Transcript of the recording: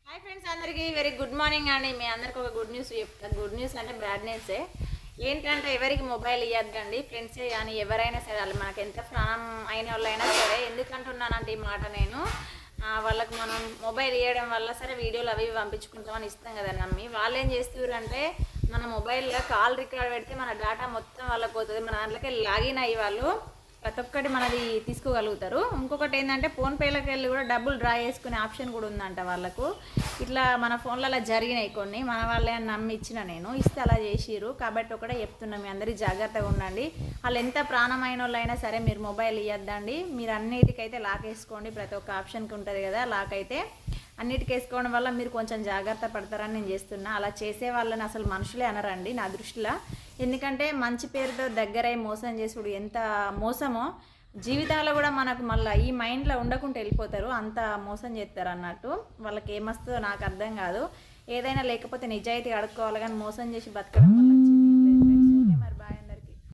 Hi friends, అందరికీ very good morning అండి. మీ అందరికి ఒక గుడ్ న్యూస్ చెప్తాను. గుడ్ న్యూస్ అంటే బ్యాడ్ న్యూసే. ఏంటంటే ఎవరికి మొబైల్ ఇవ్వద్దండి, ఫ్రెండ్సే కానీ ఎవరైనా సరే, వాళ్ళు మనకు ఎంత ప్రాణం అయిన వాళ్ళైనా సరే. ఎందుకంటున్నానంటే ఈ మాట నేను వాళ్ళకి మనం మొబైల్ ఇవ్వడం వల్ల సరే వీడియోలు అవి పంపించుకుంటామని ఇస్తాం కదా నమ్మి, వాళ్ళు ఏం చేస్తున్నారు మన మొబైల్లో కాల్ రికార్డ్ పెడితే మన డేటా మొత్తం వాళ్ళకి పోతుంది. మన దాంట్లోకి లాగిన్ అయ్యి వాళ్ళు ప్రతి ఒక్కటి మనది తీసుకోగలుగుతారు. ఇంకొకటి ఏంటంటే ఫోన్పేలోకి వెళ్ళి కూడా డబ్బులు డ్రా చేసుకునే ఆప్షన్ కూడా ఉందంట వాళ్ళకు. ఇట్లా మన ఫోన్లలో జరిగినాయి కొన్ని, మన వాళ్ళే నమ్మి ఇచ్చిన నేను ఇస్తే అలా చేసిరు. కాబట్టి ఒకటే చెప్తున్నా, మీ అందరికీ జాగ్రత్తగా ఉండండి. వాళ్ళు ఎంత ప్రాణమైన వాళ్ళైనా సరే మీరు మొబైల్ ఇవ్వద్దండి. మీరు అన్నిటికైతే లాక్ వేసుకోండి. ప్రతి ఒక్క ఆప్షన్కి ఉంటుంది కదా లాక్, అయితే అన్నిటికి వేసుకోవడం వల్ల మీరు కొంచెం జాగ్రత్త పడతారని నేను చేస్తున్నా. అలా చేసే వాళ్ళని అసలు మనుషులే అనరండి నా దృష్టిలో. ఎందుకంటే మంచి పేరుతో దగ్గరై మోసం చేసుడు ఎంత మోసమో, జీవితాల్లో కూడా మనకు మళ్ళీ ఈ మైండ్లో ఉండకుండా వెళ్ళిపోతారు. అంత మోసం చేస్తారు అన్నట్టు. వాళ్ళకి ఏమొస్తుందో నాకు అర్థం కాదు. ఏదైనా లేకపోతే నిజాయితీ అడుక్కోవాలి, కానీ మోసం చేసి బతకడం వల్ల